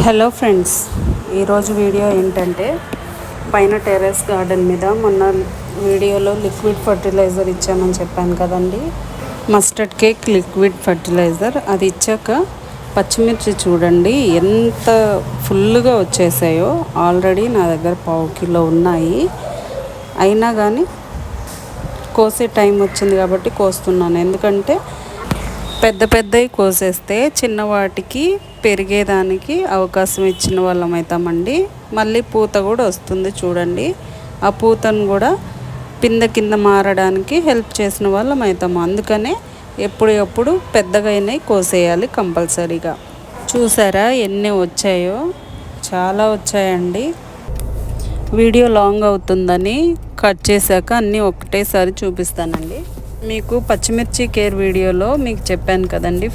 Hello friends, ఈరోజు video ఏంటంటే పైన టెర్రస్ గార్డెన్ మీద మొన్న వీడియోలో లిక్విడ్ ఫర్టిలైజర్ ఇచ్చామని చెప్పాను కదండి. మస్టర్డ్ కేక్ లిక్విడ్ ఫర్టిలైజర్ అది ఇచ్చాక పచ్చిమిర్చి చూడండి ఎంత ఫుల్గా వచ్చేసాయో. ఆల్రెడీ నా దగ్గర 1/2 కిలో ఉన్నాయి. అయినా కానీ కోసే టైం వచ్చింది కాబట్టి కోస్తున్నాను. ఎందుకంటే పెద్దవి కోసేస్తే చిన్నవాటికి పెరిగేదానికి అవకాశం ఇచ్చిన వాళ్ళం అవుతామండి. మళ్ళీ పూత కూడా వస్తుంది చూడండి. ఆ పూతను కూడా కింద మారడానికి హెల్ప్ చేసిన వాళ్ళం అవుతాము. అందుకనే ఎప్పుడు పెద్దగా అయినాయి కోసేయాలి కంపల్సరీగా. చూసారా ఎన్ని వచ్చాయో? చాలా వచ్చాయండి. వీడియో లాంగ్ అవుతుందని కట్ చేశాక అన్నీ ఒకటేసారి చూపిస్తానండి. మీకు పచ్చిమిర్చి కేర్ వీడియోలో మీకు చెప్పాను కదండి,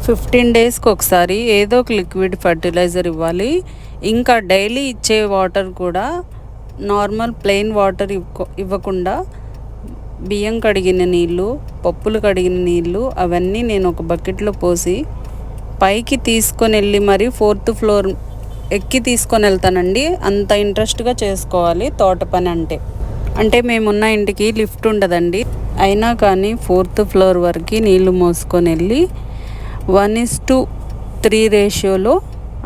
15 డేస్కి ఒకసారి ఏదో ఒక లిక్విడ్ ఫర్టిలైజర్ ఇవ్వాలి. ఇంకా డైలీ ఇచ్చే వాటర్ కూడా నార్మల్ ప్లెయిన్ వాటర్ ఇవ్వకుండా బియ్యం కడిగిన నీళ్ళు, పప్పులు కడిగిన నీళ్ళు అవన్నీ నేను ఒక బకెట్లో పోసి పైకి తీసుకొని వెళ్ళి మరి 4th ఫ్లోర్ ఎక్కి తీసుకొని వెళ్తానండి. అంత ఇంట్రెస్ట్గా చేసుకోవాలి తోట పని అంటే మేమున్న ఇంటికి లిఫ్ట్ ఉండదండి. అయినా కానీ 4th ఫ్లోర్ వరకు నీళ్లు మోసుకొని వెళ్ళి 1:3 రేషియోలో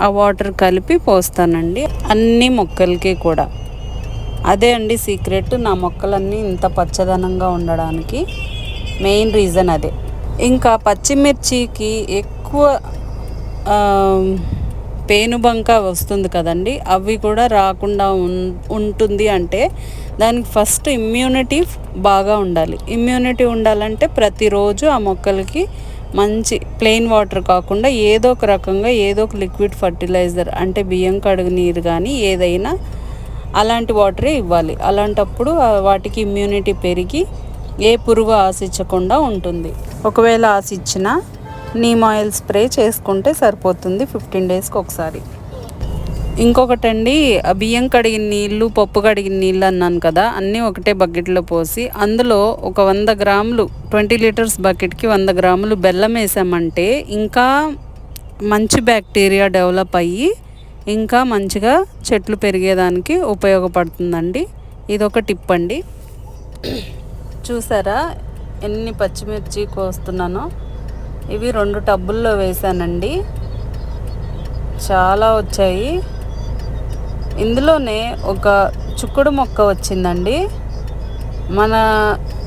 ఆ వాటర్ కలిపి పోస్తానండి అన్ని మొక్కలకి కూడా. అదే అండి సీక్రెట్, నా మొక్కలన్నీ ఇంత పచ్చదనంగా ఉండడానికి మెయిన్ రీజన్ అదే. ఇంకా పచ్చిమిర్చికి ఎక్కువ పేనుబంక వస్తుంది కదండి, అవి కూడా రాకుండా ఉంటుంది అంటే దానికి ఫస్ట్ ఇమ్యూనిటీ బాగా ఉండాలి. ఇమ్యూనిటీ ఉండాలంటే ప్రతిరోజు ఆ మొక్కలకి మంచి ప్లెయిన్ వాటర్ కాకుండా ఏదో ఒక రకంగా ఏదో ఒక లిక్విడ్ ఫర్టిలైజర్ అంటే బియ్యం కడుగు నీరు కానీ ఏదైనా అలాంటి వాటరే ఇవ్వాలి. అలాంటప్పుడు వాటికి ఇమ్యూనిటీ పెరిగి ఏ పురుగు ఆశించకుండా ఉంటుంది. ఒకవేళ ఆశించినా నీమ్ ఆయిల్ స్ప్రే చేసుకుంటే సరిపోతుంది 15 డేస్కి ఒకసారి. ఇంకొకటండి, బియ్యం కడిగిన నీళ్ళు, పప్పు కడిగిన నీళ్ళు అన్నాను కదా, అన్నీ ఒకటే బకెట్లో పోసి అందులో ఒక 100 గ్రాములు 20 లీటర్స్ బకెట్కి 100 గ్రాములు బెల్లం వేసామంటే ఇంకా మంచి బ్యాక్టీరియా డెవలప్ అయ్యి ఇంకా మంచిగా చెట్లు పెరిగేదానికి ఉపయోగపడుతుందండి. ఇదొక టిప్ అండి. చూసారా ఎన్ని పచ్చిమిర్చి కోస్తున్నానో? ఇవి 2 టబ్బుల్లో వేసానండి. చాలా వచ్చాయి. ఇందులోనే ఒక చుక్కుడు మొక్క వచ్చిందండి.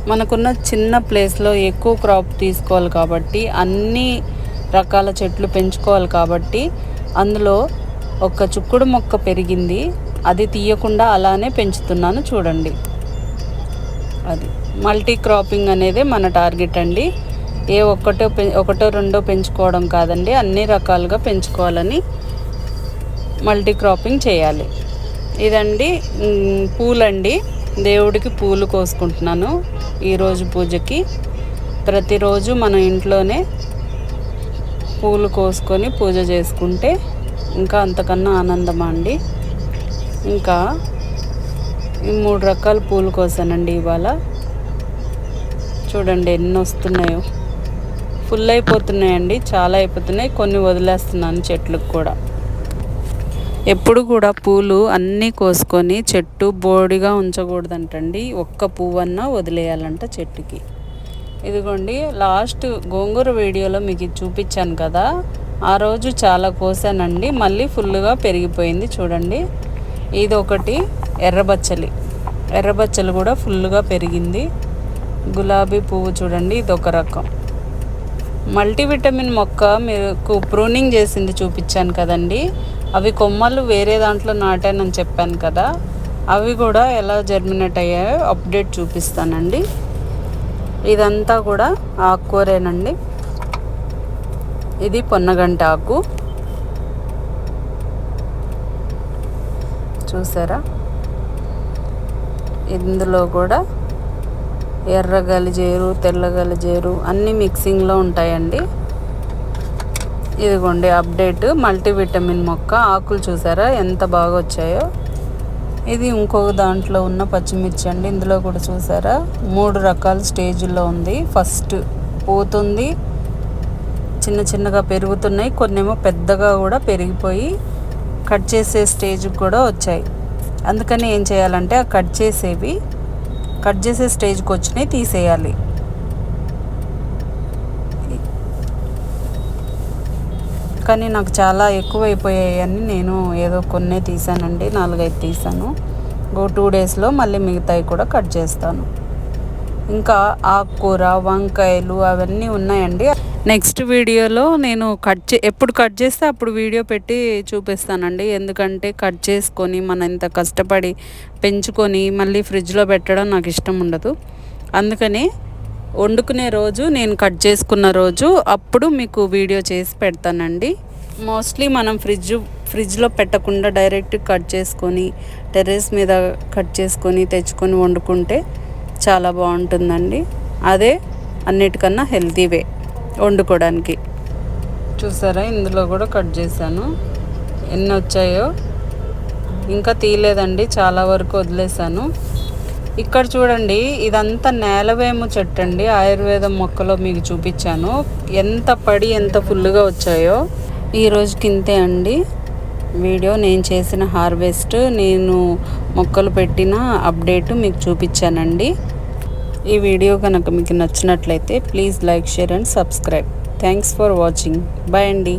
మనకున్న చిన్న ప్లేస్లో ఎక్కువ క్రాప్ తీసుకోవాలి కాబట్టి, అన్ని రకాల చెట్లు పెంచుకోవాలి కాబట్టి అందులో ఒక చుక్కుడు మొక్క పెరిగింది. అది తీయకుండా అలానే పెంచుతున్నాను చూడండి. అది మల్టీ క్రాపింగ్ అనేది మన టార్గెట్ అండి. ఒకటో రెండో పెంచుకోవడం కాదండి, అన్ని రకాలుగా పెంచుకోవాలని మల్టీ క్రాపింగ్ చేయాలి. ఇదండి పూలండి. దేవుడికి పూలు కోసుకుంటున్నాను ఈరోజు పూజకి. ప్రతిరోజు మన ఇంట్లోనే పూలు కోసుకొని పూజ చేసుకుంటే ఇంకా అంతకన్నా ఆనందమా అండి. ఇంకా ఈ 3 రకాల పూలు కోసానండి ఇవాళ. చూడండి ఎన్ని వస్తున్నాయో. ఫుల్ అయిపోతున్నాయండి, చాలా అయిపోతున్నాయి. కొన్ని వదిలేస్తున్నాను చెట్లకు కూడా. ఎప్పుడు కూడా పూలు అన్నీ కోసుకొని చెట్టు బోడిగా ఉంచకూడదంటండి. ఒక్క పువ్వన్నా వదిలేయాలంట చెట్టుకి. ఇదిగోండి లాస్ట్ గోంగూర వీడియోలో మీకు చూపించాను కదా, ఆ రోజు చాలా కోసానండి. మళ్ళీ ఫుల్గా పెరిగిపోయింది చూడండి. ఇది ఒకటి ఎర్రబచ్చలు కూడా ఫుల్గా పెరిగింది. గులాబీ పువ్వు చూడండి, ఇదొక రకం. మల్టీవిటమిన్ మొక్క మీకు ప్రూనింగ్ చేసింది చూపించాను కదండి. అవి కొమ్మలు వేరే దాంట్లో నాటానని చెప్పాను కదా, అవి కూడా ఎలా జర్మినేట్ అయ్యాయో అప్డేట్ చూపిస్తానండి. ఇదంతా కూడా ఆకుకూరేనండి. ఇది పొన్నగంటి ఆకు చూసారా. ఇందులో కూడా ఎర్ర గలిజేరు, తెల్ల గలిజేరు అన్నీ మిక్సింగ్లో ఉంటాయండి. ఇదిగోండి అప్డేట్ మల్టీవిటమిన్ మొక్క. ఆకులు చూసారా ఎంత బాగా వచ్చాయో. ఇది ఇంకొక దాంట్లో ఉన్న పచ్చిమిర్చి అండి. ఇందులో కూడా చూసారా 3 రకాల స్టేజ్లో ఉంది. ఫస్ట్ పోతుంది, చిన్నగా పెరుగుతున్నాయి, కొన్నేమో పెద్దగా కూడా పెరిగిపోయి కట్ చేసే స్టేజ్కి కూడా వచ్చాయి. అందుకని ఏం చేయాలంటే ఆ కట్ చేసే స్టేజ్కి వచ్చినాయి తీసేయాలి. కానీ నాకు చాలా ఎక్కువైపోయాయి అని నేను ఏదో కొన్నే తీసానండి, 4-5 తీసాను. 2 డేస్లో మళ్ళీ మిగతాయి కూడా కట్ చేస్తాను. ఇంకా ఆకుకూర, వంకాయలు అవన్నీ ఉన్నాయండి. నెక్స్ట్ వీడియోలో నేను ఎప్పుడు కట్ చేస్తే అప్పుడు వీడియో పెట్టి చూపిస్తానండి. ఎందుకంటే కట్ చేసుకొని మనం ఇంత కష్టపడి పెంచుకొని మళ్ళీ ఫ్రిడ్జ్లో పెట్టడం నాకు ఇష్టం ఉండదు. అందుకని వండుకునే రోజు, నేను కట్ చేసుకున్న రోజు అప్పుడు మీకు వీడియో చేసి పెడతానండి. మోస్ట్లీ మనం ఫ్రిడ్జ్లో పెట్టకుండా డైరెక్ట్ కట్ చేసుకొని టెర్రస్ మీద కట్ చేసుకొని తెచ్చుకొని వండుకుంటే చాలా బాగుంటుందండి. అదే అన్నిటికన్నా హెల్తీ వే వండుకోవడానికి. చూసారా, ఇందులో కూడా కట్ చేశాను. ఎన్ని వచ్చాయో ఇంకా తీయలేదండి, చాలా వరకు వదిలేసాను. ఇక్కడ చూడండి, ఇదంతా నేలవేము చెట్టు అండి. ఆయుర్వేదం మొక్కలో మీకు చూపించాను ఎంత ఫుల్గా వచ్చాయో. ఈ రోజుకి ఇంతే అండి వీడియో. నేను చేసిన హార్వెస్ట్, నేను మొక్కలు పెట్టిన అప్డేట్ మీకు చూపించానండి. ఈ వీడియో కనుక మీకు నచ్చినట్లయితే please like, share and subscribe. Thanks for watching. Bye అండి.